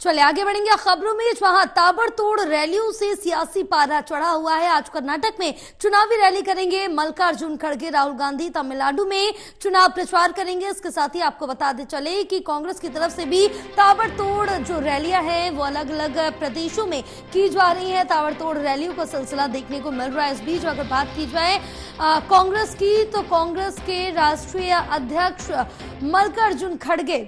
चलिए आगे बढ़ेंगे खबरों में, जहां ताबड़तोड़ रैलियों से सियासी पारा चढ़ा हुआ है। आज कर्नाटक में चुनावी रैली करेंगे मल्लिकार्जुन खड़गे, राहुल गांधी तमिलनाडु में चुनाव प्रचार करेंगे। इसके साथ ही आपको बता दे चले कि कांग्रेस की तरफ से भी ताबड़तोड़ जो रैलियां हैं वो अलग अलग प्रदेशों में की जा रही है। ताबड़तोड़ रैलियों का सिलसिला देखने को मिल रहा है। इस बीच अगर बात की जाए कांग्रेस की, तो कांग्रेस के राष्ट्रीय अध्यक्ष मल्लिकार्जुन खड़गे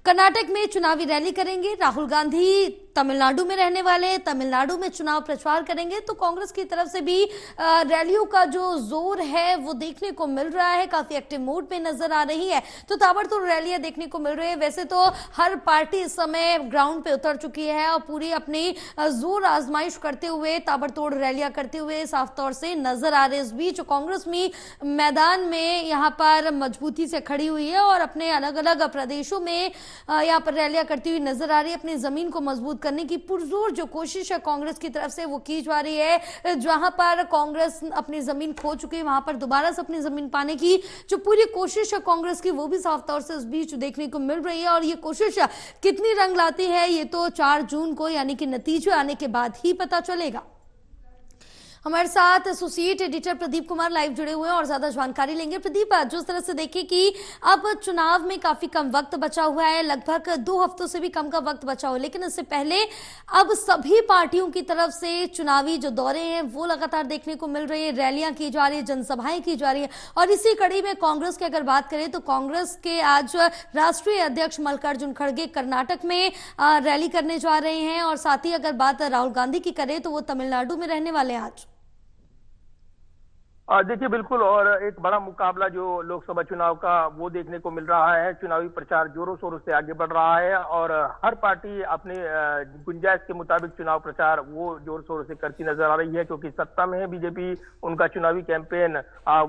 कर्नाटक में चुनावी रैली करेंगे। राहुल गांधी तमिलनाडु में रहने वाले, तमिलनाडु में चुनाव प्रचार करेंगे। तो कांग्रेस की तरफ से भी रैलियों का जो जोर है वो देखने को मिल रहा है, काफी एक्टिव मोड में नजर आ रही है। तो ताबड़तोड़ रैलियां देखने को मिल रही है। वैसे तो हर पार्टी इस समय ग्राउंड पे उतर चुकी है और पूरी अपनी जोर आजमाइश करते हुए ताबड़तोड़ रैलियां करते हुए साफ तौर से नजर आ रहे हैं। इस बीच कांग्रेस भी मैदान में यहाँ पर मजबूती से खड़ी हुई है और अपने अलग अलग प्रदेशों में यहाँ पर रैलियां करती हुई नजर आ रही है। अपनी जमीन को मजबूत करने की पुरजोर जो कोशिश है कांग्रेस की तरफ से वो की जा रही है। जहां पर कांग्रेस अपनी जमीन खो चुकी है वहां पर दोबारा से अपनी जमीन पाने की जो पूरी कोशिश है कांग्रेस की वो भी साफ तौर से इस बीच देखने को मिल रही है। और ये कोशिश कितनी रंग लाती है ये तो 4 जून को यानी कि नतीजे आने के बाद ही पता चलेगा। हमारे साथ associate editor Pradeep Kumar live जुड़े हुए हैं और ज्यादा जानकारी लेंगे। प्रदीप, जिस तरह से देखें कि अब चुनाव में काफी कम वक्त बचा हुआ है, लगभग 2 हफ्तों से भी कम का वक्त बचा हुआ है, लेकिन इससे पहले अब सभी पार्टियों की तरफ से चुनावी जो दौरे हैं वो लगातार देखने को मिल रहे हैं, रैलियां की जा रही है, जनसभाएं की जा रही है। और इसी कड़ी में कांग्रेस की अगर बात करें तो कांग्रेस के आज राष्ट्रीय अध्यक्ष मल्लिकार्जुन खड़गे कर्नाटक में रैली करने जा रहे हैं। और साथ ही अगर बात राहुल गांधी की करें तो वो तमिलनाडु में रहने वाले हैं आज। देखिए बिल्कुल, और एक बड़ा मुकाबला जो लोकसभा चुनाव का वो देखने को मिल रहा है। चुनावी प्रचार जोरों शोरों से आगे बढ़ रहा है और हर पार्टी अपने गुंजाइश के मुताबिक चुनाव प्रचार वो जोर शोरों से करती नजर आ रही है, क्योंकि सत्ता में है बीजेपी। उनका चुनावी कैंपेन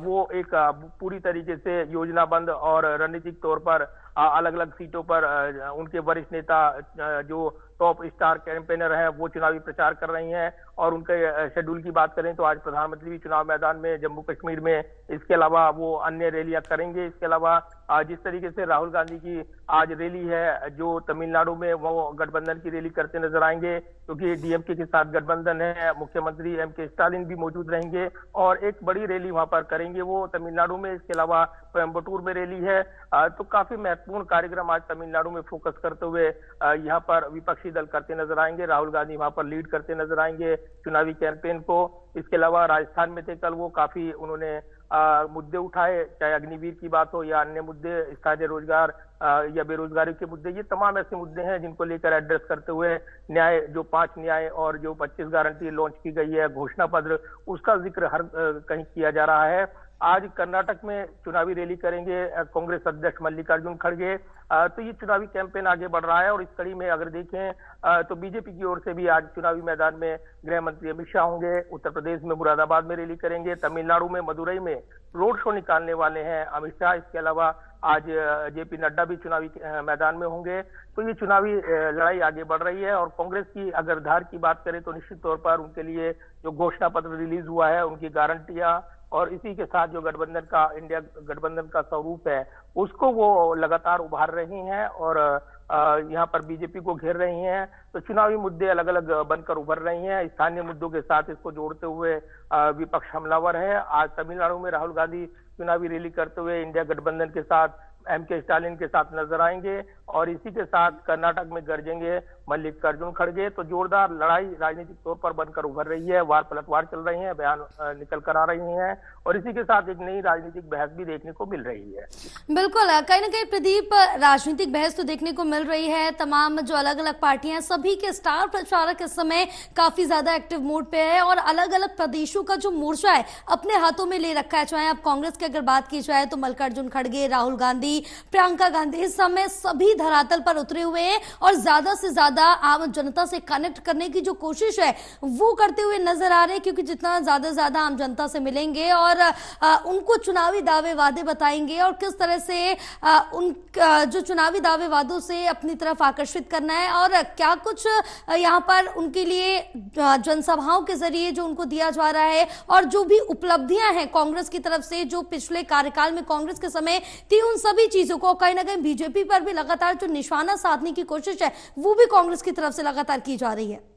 वो एक पूरी तरीके से योजनाबंद और रणनीतिक तौर पर अलग अलग सीटों पर उनके वरिष्ठ नेता जो टॉप स्टार कैंपेनर हैं वो चुनावी प्रचार कर रही हैं। और उनके शेड्यूल की बात करें तो आज प्रधानमंत्री भी चुनाव मैदान में जम्मू कश्मीर में, इसके अलावा वो अन्य रैलियां करेंगे। इसके अलावा जिस तरीके से राहुल गांधी की आज रैली है जो तमिलनाडु में, वो गठबंधन की रैली करते नजर आएंगे, क्योंकि डीएमके के साथ गठबंधन है। मुख्यमंत्री एमके स्टालिन भी मौजूद रहेंगे और एक बड़ी रैली वहां पर करेंगे वो तमिलनाडु में। इसके अलावा कोयम्बटूर में रैली है। तो काफी महत्वपूर्ण कार्यक्रम आज तमिलनाडु में फोकस करते हुए यहाँ पर विपक्षी दल करते नजर आएंगे। राहुल गांधी वहां पर लीड करते नजर आएंगे चुनावी कैंपेन को। इसके अलावा राजस्थान में थे कल वो, काफी उन्होंने मुद्दे उठाए, चाहे अग्निवीर की बात हो या अन्य मुद्दे, स्थानीय रोजगार या बेरोजगारी के मुद्दे। ये तमाम ऐसे मुद्दे हैं जिनको लेकर एड्रेस करते हुए न्याय, जो 5 न्याय और जो 25 गारंटी लॉन्च की गई है, घोषणा पत्र, उसका जिक्र हर कहीं किया जा रहा है। आज कर्नाटक में चुनावी रैली करेंगे कांग्रेस अध्यक्ष मल्लिकार्जुन खड़गे। तो ये चुनावी कैंपेन आगे बढ़ रहा है। और इस कड़ी में अगर देखें तो बीजेपी की ओर से भी आज चुनावी मैदान में गृह मंत्री अमित शाह होंगे। उत्तर प्रदेश में मुरादाबाद में रैली करेंगे। तमिलनाडु में मदुरई में रोड शो निकालने वाले हैं अमित शाह। इसके अलावा आज जेपी नड्डा भी चुनावी मैदान में होंगे। तो ये चुनावी लड़ाई आगे बढ़ रही है। और कांग्रेस की अगर धार की बात करें तो निश्चित तौर पर उनके लिए जो घोषणा पत्र रिलीज हुआ है, उनकी गारंटियां और इसी के साथ जो गठबंधन का, इंडिया गठबंधन का स्वरूप है, उसको वो लगातार उभार रही हैं और यहाँ पर बीजेपी को घेर रही हैं। तो चुनावी मुद्दे अलग अलग बनकर उभर रही हैं। स्थानीय मुद्दों के साथ इसको जोड़ते हुए विपक्ष हमलावर है। आज तमिलनाडु में राहुल गांधी चुनावी रैली करते हुए इंडिया गठबंधन के साथ, एमके स्टालिन के साथ नजर आएंगे। और इसी के साथ कर्नाटक में गरजेंगे मल्लिकार्जुन खड़गे। तो जोरदार लड़ाई राजनीतिक तौर पर बनकर उभर रही है। वार पलटवार चल रही हैं, बयान निकल कर आ रही हैं और इसी के साथ एक नई राजनीतिक बहस भी देखने को मिल रही है। बिल्कुल, कहीं ना कहीं प्रदीप, राजनीतिक बहस तो देखने को मिल रही है। तमाम जो अलग अलग पार्टियां, सभी के स्टार प्रचारक इस समय काफी ज्यादा एक्टिव मोड पे है और अलग अलग प्रदेशों का जो मोर्चा है अपने हाथों में ले रखा है। चाहे अब कांग्रेस की अगर बात की जाए तो मल्लिकार्जुन खड़गे, राहुल गांधी, प्रियंका गांधी इस समय सभी धरातल पर उतरे हुए हैं और ज्यादा से ज्यादा आम जनता से कनेक्ट करने की जो कोशिश है वो करते हुए नजर आ रहे हैं। क्योंकि जितना ज्यादा आम जनता से मिलेंगे और उनको चुनावी दावे वादे बताएंगे और किस तरह से उन जो चुनावी दावे वादों से अपनी तरफ आकर्षित करना है और क्या कुछ यहाँ पर उनके लिए जनसभाओं के जरिए जो उनको दिया जा रहा है और जो भी उपलब्धियां हैं कांग्रेस की तरफ से जो पिछले कार्यकाल में कांग्रेस के समय थी, उन सभी चीजों को कहीं ना कहीं बीजेपी पर भी लगातार लगातार जो निशाना साधने की कोशिश है वो भी कांग्रेस की तरफ से लगातार की जा रही है।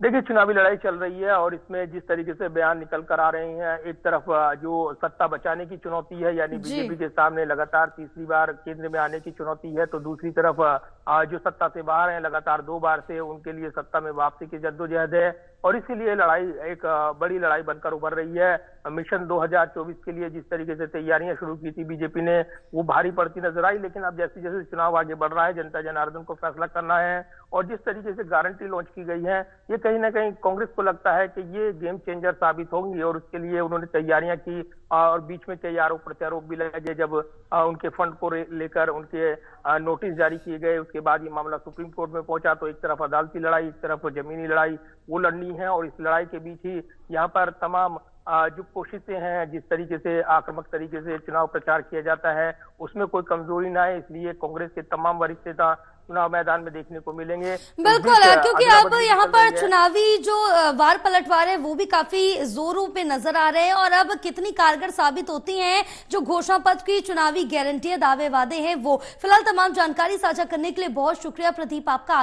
देखिए, चुनावी लड़ाई चल रही है और इसमें जिस तरीके से बयान निकल कर आ रहे हैं, एक तरफ जो सत्ता बचाने की चुनौती है, यानी बीजेपी के सामने लगातार तीसरी बार केंद्र में आने की चुनौती है, तो दूसरी तरफ जो सत्ता से बाहर हैं, लगातार 2 बार से उनके लिए सत्ता में वापसी की जद्दोजहद है और इसीलिए लड़ाई एक बड़ी लड़ाई बनकर उभर रही है। मिशन 2024 के लिए जिस तरीके से तैयारियां शुरू की थी बीजेपी ने, वो भारी पड़ती नजर आई, लेकिन अब जैसे जैसे चुनाव आगे बढ़ रहा है, जनता जनार्दन को फैसला करना है और जिस तरीके से गारंटी लॉन्च की गई है, ये कहीं ना कहीं कांग्रेस को लगता है कि ये गेम चेंजर साबित होंगी और उसके लिए उन्होंने तैयारियां की और बीच में कई आरोप प्रत्यारोप भी लगे। जब उनके फंड को लेकर उनके नोटिस जारी किए गए, उसके बाद ये मामला सुप्रीम कोर्ट में पहुंचा, तो एक तरफ अदालती लड़ाई, एक तरफ जमीनी लड़ाई वो लड़नी है और इस लड़ाई के बीच ही यहाँ पर तमाम जो कोशिशें हैं, जिस तरीके से आक्रामक तरीके से चुनाव प्रचार किया जाता है, उसमें कोई कमजोरी ना है, इसलिए कांग्रेस के तमाम वरिष्ठ नेता चुनाव मैदान में देखने को मिलेंगे। बिल्कुल, क्योंकि अब यहाँ पर चुनावी जो वार पलटवार है वो भी काफी जोरों पे नजर आ रहे हैं और अब कितनी कारगर साबित होती हैं जो घोषणा पत्र की चुनावी गारंटियां, दावे वादे हैं वो। फिलहाल तमाम जानकारी साझा करने के लिए बहुत शुक्रिया प्रदीप आपका।